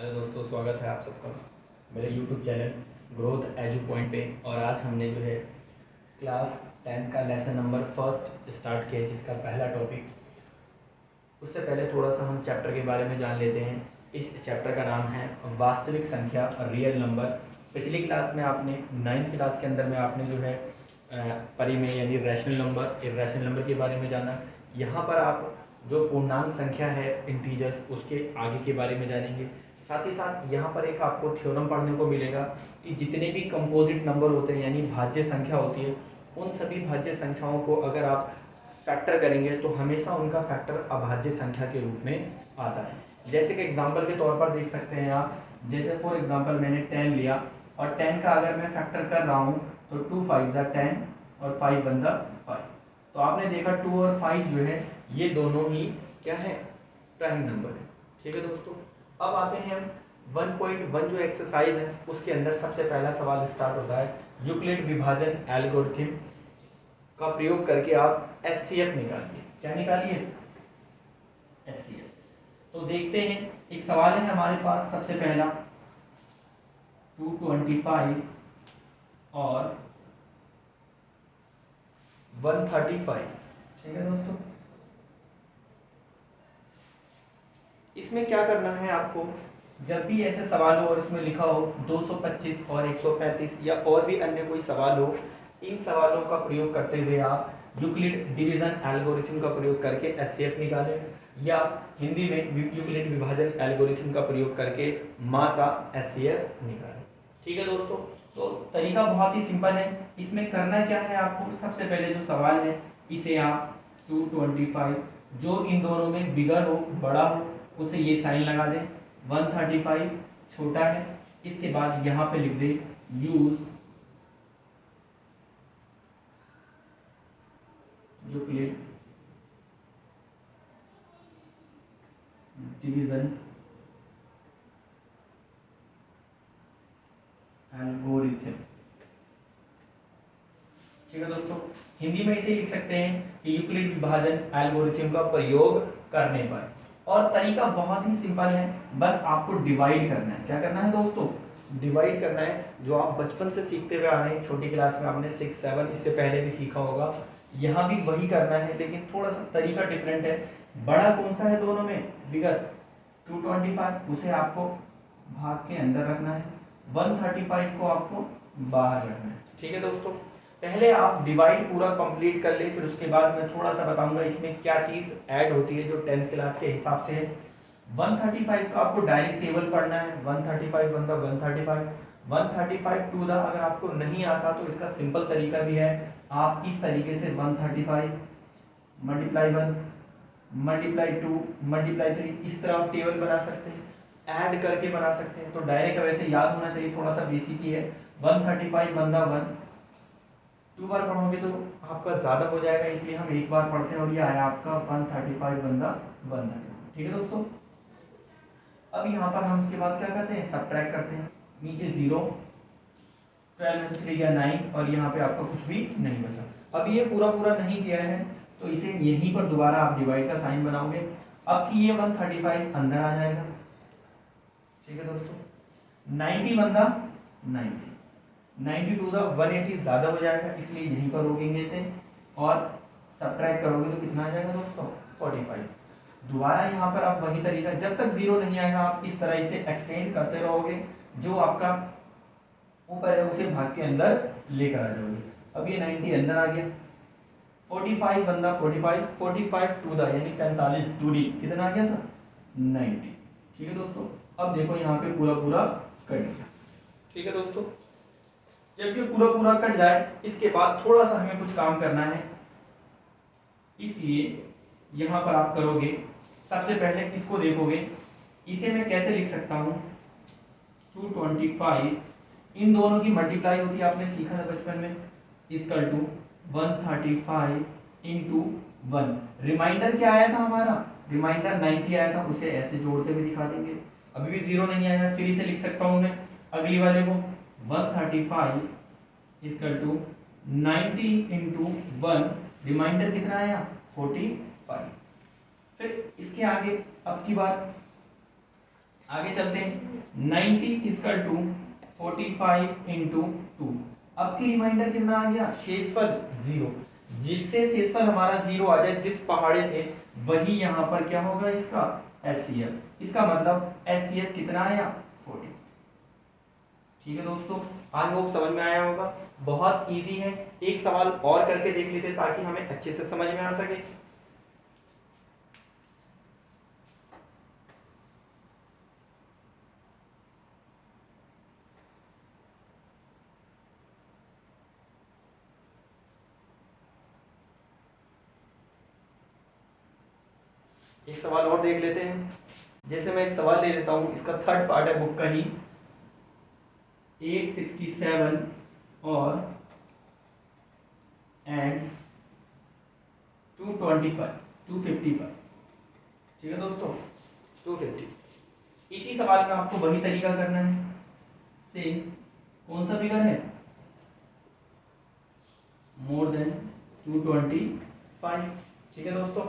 Hello दोस्तों, स्वागत है आप सबका मेरे YouTube channel growth edu point पे। और आज हमने जो है क्लास 10th का लेसन नंबर फर्स्ट स्टार्ट किया है, जिसका पहला टॉपिक। उससे पहले थोड़ा सा हम चैप्टर के बारे में जान लेते हैं। इस चैप्टर का नाम है वास्तविक संख्या रियल नंबर। पिछली क्लास में आपने 9th क्लास के अंदर में आपने जो है परिमेय यानी रैशनल नंबर, इर्रेशनल नंबर के बारे में जाना। यहाँ पर आप जो पूर्णांक संख्या है इंटीजर्स, उसके आगे के बारे में जानेंगे। साथ ही साथ यहाँ पर एक आपको थ्योरम पढ़ने को मिलेगा कि जितने भी कंपोजिट नंबर होते हैं यानी भाज्य संख्या होती है, उन सभी भाज्य संख्याओं को अगर आप फैक्टर करेंगे तो हमेशा उनका फैक्टर अभाज्य संख्या के रूप में आता है। जैसे कि एग्जांपल के तौर पर देख सकते हैं आप, जैसे फॉर एग्जांपल मैंने 10 लिया और 10 का अगर मैं फैक्टर कर रहा हूँ तो 2 5 10 और 5 1 5। तो आपने देखा 2 और 5 जो है ये दोनों ही क्या है, प्राइम नंबर है। ठीक है दोस्तों, अब आते हैं हम 1.1 जो एक्सरसाइज है उसके अंदर सबसे पहला सवाल स्टार्ट होता है। यूक्लिड विभाजन एल्गोरिथम का प्रयोग करके आप एचसीएफ निकालिए। क्या निकालिए? एचसीएफ। तो देखते हैं, एक सवाल है हमारे पास सबसे पहला 225 और 135। ठीक है दोस्तों, इसमें क्या करना है आपको, जब भी ऐसे सवाल हो और इसमें लिखा हो 225 और 135 या और भी अन्य कोई सवाल हो, इन सवालों का प्रयोग करते हुए आप यूक्लिड डिवीजन एल्गोरिथम का प्रयोग करके एचसीएफ निकालें, या हिंदी में यूक्लिड विभाजन एल्गोरिथम का प्रयोग करके मासा एचसीएफ निकालें। ठीक है दोस्तों, तो तरीका बहुत ही सिंपल है। इसमें करना क्या है आपको, सबसे पहले जो सवाल है इसे आप 225 जो इन दोनों में बिगर हो, बड़ा हो, उसे ये साइन लगा दें। 135 छोटा है, इसके बाद यहाँ पे लिख दें यूज यूक्लिड डिवीजन एल्गोरिथम। ठीक है दोस्तों, हिंदी में इसे लिख सकते हैं कि यूक्लिड विभाजन एल्गोरिथम का प्रयोग करने पर। और तरीका बहुत ही सिंपल है, बस आपको डिवाइड करना है। क्या करना है दोस्तों? डिवाइड करना है, जो आप बचपन से सीखते हुए आ रहे हैं। छोटी क्लास में आपने 6 7 इससे पहले भी सीखा होगा। यहाँ भी वही करना है, लेकिन थोड़ा सा तरीका डिफरेंट है। बड़ा कौन सा है दोनों में? बिगर 225, उसे आपको भाग के अंदर रखना है। 135 को आपको बाहर रखना है। ठीक है दोस्तों, पहले आप डिवाइड पूरा कंप्लीट कर ले, फिर उसके बाद मैं थोड़ा सा बताऊंगा इसमें क्या चीज ऐड होती है जो 10th क्लास के हिसाब से है। 135 का आपको डायरेक्ट टेबल पढ़ना है। 135 बनता 135, 135 टू द, अगर आपको नहीं आता तो इसका सिंपल तरीका भी है। आप इस तरीके से 135 मल्टीप्लाई 1 मल्टीप्लाई 2 मल्टीप्लाई 3, इस तरह आप टेबल बना सकते हैं, ऐड करके बना सकते हैं। तो डायरेक्ट वैसे याद होना चाहिए, थोड़ा सा बेसिक ही है। 135 बंदा 1, 2 बार पढ़ोगे तो आपका ज्यादा हो जाएगा, इसलिए हम एक बार पढ़ते हैं और ये आया आपका 135 बंदा 135। ठीक है दोस्तों, अब यहाँ पर हम उसके बाद क्या करते हैं, सब्ट्रैक्ट करते हैं। नीचे 0, 12 में से 3 गया 9, और यहाँ पे आपका कुछ भी नहीं बचा। अब ये पूरा पूरा नहीं किया है तो इसे यहीं पर दोबारा आप डिवाइड का साइन बनाओगे। अब कि ये 135 अंदर आ जाएगा। ठीक है दोस्तों, 90 बंदा 90, 90 टू द 180 ज्यादा हो जाएगा, इसलिए यहीं पर रोकेंगे इसे और सब्ट्रैक्ट करोगे तो कितना आ जाएगा दोस्तों? 45। दोबारा यहाँ पर आप वही तरीका, जब तक 0 नहीं आएगा आप इस तरह इसे एक्सटेंड करते रहोगे, जो आपका ऊपर है उसे भाग के अंदर लेकर आ जाओगे। अब ये 90 अंदर आ गया। 45 बंदा 45, 45 टू द यानी 45 दूरी, कितना आ गया सर? 90। ठीक है दोस्तों, अब देखो यहाँ पे पूरा पूरा कट गया। ठीक है दोस्तों, जब ये पूरा पूरा कट जाए, इसके बाद थोड़ा सा हमें कुछ काम करना है, इसलिए यहां पर आप करोगे, सबसे पहले इसको देखोगे, इसे मैं कैसे लिख सकता हूं, 225 इन दोनों की मल्टीप्लाई होती है, आपने सीखा था बचपन में, इक्वल टू 135 इंटू 1। रिमाइंडर क्या आया था हमारा? रिमाइंडर 90 आया था, उसे ऐसे जोड़ते हुए दिखा देंगे। अभी भी 0 नहीं आया, फिर इसे लिख सकता हूं मैं अगली वाले को, 135 इक्वल टू 90 इंटू 1, रिमाइंडर कितना आया? 45। फिर इसके आगे, अब की बार आगे चलते हैं, 90 इजकल टू 45 इंटू 2। अब की रिमाइंडर कितना आ गया, शेषफल 0। जिससे शेषफल हमारा 0 आ जाए जिस पहाड़े से, वही यहाँ पर क्या होगा इसका एचसीएफ। इसका मतलब एचसीएफ कितना आया 40। ठीक है दोस्तों, आई होप समझ में आया होगा। बहुत इजी है। एक सवाल और करके देख लेते ताकि हमें अच्छे से समझ में आ सके। एक सवाल और देख लेते हैं। जैसे मैं एक सवाल ले लेता हूं, इसका थर्ड पार्ट है बुक का ही, 867 और एंड 255। ठीक है दोस्तों, 250। इसी सवाल में आपको वही तरीका करना है। सिंस कौन सा फिगर है, मोर देन 225। ठीक है दोस्तों,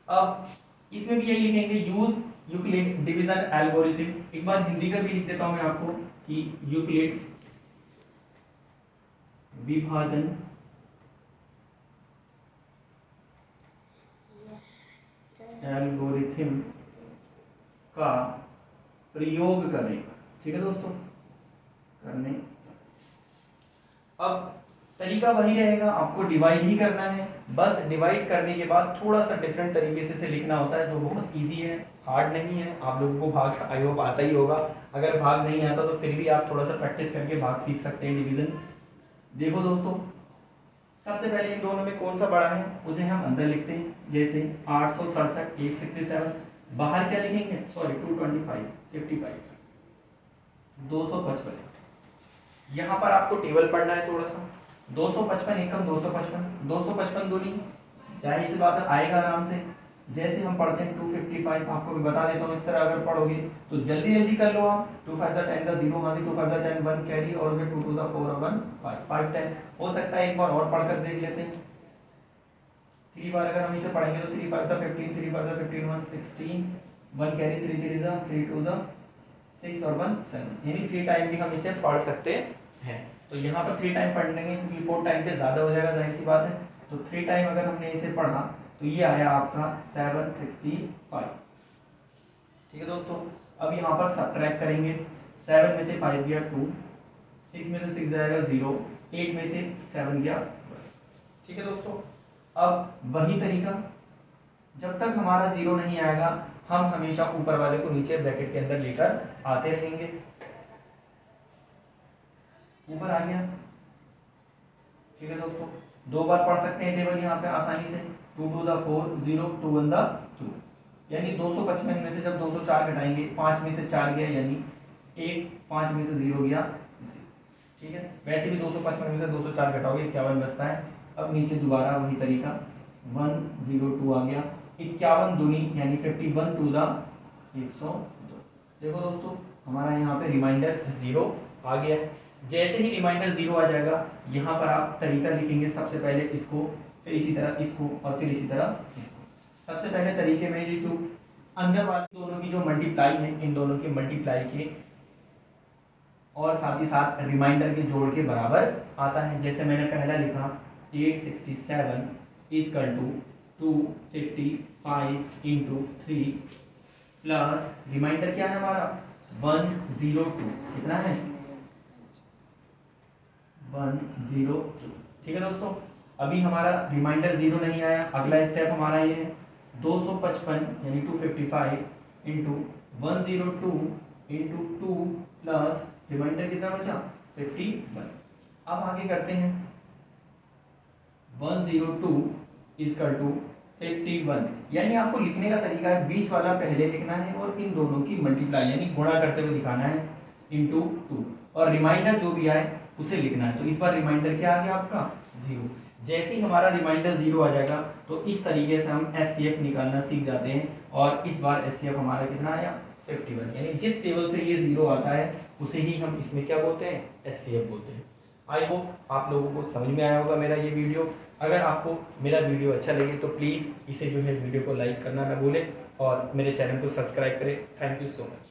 अब इसमें भी यही लिखेंगे, यूज यूक्लिड डिवीजन एल्गोरिथम। एक बार हिंदी का भी लिख देता हूं मैं आपको कि यूक्लिड विभाजन एल्गोरिथम का प्रयोग करें। ठीक है दोस्तों, करने। अब तरीका वही रहेगा, आपको डिवाइड ही करना है। बस डिवाइड करने के बाद थोड़ा सा डिफरेंट तरीके से लिखना होता है, जो बहुत इजी है, हार्ड नहीं है। आप लोगों को भाग आई होप आता ही होगा। अगर भाग नहीं आता तो फिर भी आप थोड़ा सा प्रैक्टिस करके भाग सीख सकते हैं, डिवीजन। देखो दोस्तों, सबसे पहले इन दोनों में कौन सा बड़ा है उसे हम अंदर लिखते हैं। जैसे 867 867, बाहर क्या लिखेंगे, सॉरी 225 55 255। यहाँ पर आपको टेबल पढ़ना है थोड़ा सा। 255 एकम 255, 255 दूनी, जाहिर सी बात है आएगा आराम से। जैसे हम पढ़ते हैं 255, आपको भी बता देता हूँ, इस तरह अगर पढ़ोगे तो जल्दी जल्दी कर लो आप। 2 5 10 का 0, वहाँ से 2 5 10 1 कैरी, और 2 2 4 और 1 5 5 10। हो सकता है एक बार और पढ़कर देख लेते हैं। 3 बार अगर हम इसे पढ़ेंगे तो 3 5 15, 3 5 15 1 16, 1 कैरी, 3 3 2 6 और 1 7, यानी 3 टाइम भी हम इसे पढ़ सकते हैं। तो यहाँ पर 3 टाइम पढ़ लेंगे क्योंकि 4 टाइम पे ज़्यादा हो जाएगा, जाहिर सी बात है। तो 3 टाइम अगर हमने इसे पढ़ा तो ये आया आपका 765। ठीक है दोस्तों, अब यहाँ पर सब्ट्रैक्ट करेंगे। 7 में से 5 गया 2, 6 में से 6 जाएगा 0, 8 में से 7 गया 12। ठीक है दोस्तों, अब वही तरीका, जब तक हमारा 0 नहीं आएगा हम हमेशा ऊपर वाले को नीचे ब्रैकेट के अंदर लेकर आते रहेंगे। ऊपर आ गया। ठीक है दोस्तों, 2 बार पढ़ सकते हैं टेबल यहाँ पे आसानी से। 2 2 4 0, 2 1 2, यानी 255 में से जब 204 घटाएंगे, 5 में से 4 गया यानी 1, 5 में से 0 गया। ठीक है, वैसे भी 255 में से 204 घटाओगे 51 बचता है। अब नीचे दोबारा वही तरीका, 102 आ गया, 51 दूनी यानी 51 टू द 102। देखो दोस्तों, हमारा यहाँ पे रिमाइंडर 0 आ गया है। जैसे ही रिमाइंडर 0 आ जाएगा, यहाँ पर आप तरीका लिखेंगे, सबसे पहले इसको, फिर इसी तरह इसको, और फिर इसी तरह इसको। सबसे पहले तरीके में ये जो अंदर वाले दोनों की जो मल्टीप्लाई है, इन दोनों के मल्टीप्लाई के और साथ ही साथ रिमाइंडर के जोड़ के बराबर आता है। जैसे मैंने पहला लिखा 867 is equal to 255 into 3 plus remainder क्या है हमारा 102, कितना है 102। ठीक है दोस्तों, अभी हमारा रिमाइंडर 0 नहीं आया। अगला स्टेप हमारा ये है 255 यानी 255 इंटू 102 इंटू 2 प्लस रिमाइंडर कितना बचा 51। अब आगे करते हैं 102 इजकल टू 51, यानी आपको लिखने का तरीका है, बीच वाला पहले लिखना है और इन दोनों की मल्टीप्लाई यानी गुणा करते हुए दिखाना है इंटू 2, और रिमाइंडर जो भी आए उसे लिखना है। तो इस बार रिमाइंडर क्या आ गया आपका 0। जैसे ही हमारा रिमाइंडर 0 आ जाएगा तो इस तरीके से हम एचसीएफ निकालना सीख जाते हैं, और इस बार एचसीएफ हमारा कितना आया 51, यानी जिस टेबल से ये 0 आता है उसे ही हम इसमें क्या बोलते हैं एचसीएफ बोलते हैं। आई होप आप लोगों को समझ में आया होगा मेरा ये वीडियो। अगर आपको मेरा वीडियो अच्छा लगे तो प्लीज़ इसे जो है वीडियो को लाइक करना ना भूलें और मेरे चैनल को सब्सक्राइब करें। Thank you so much.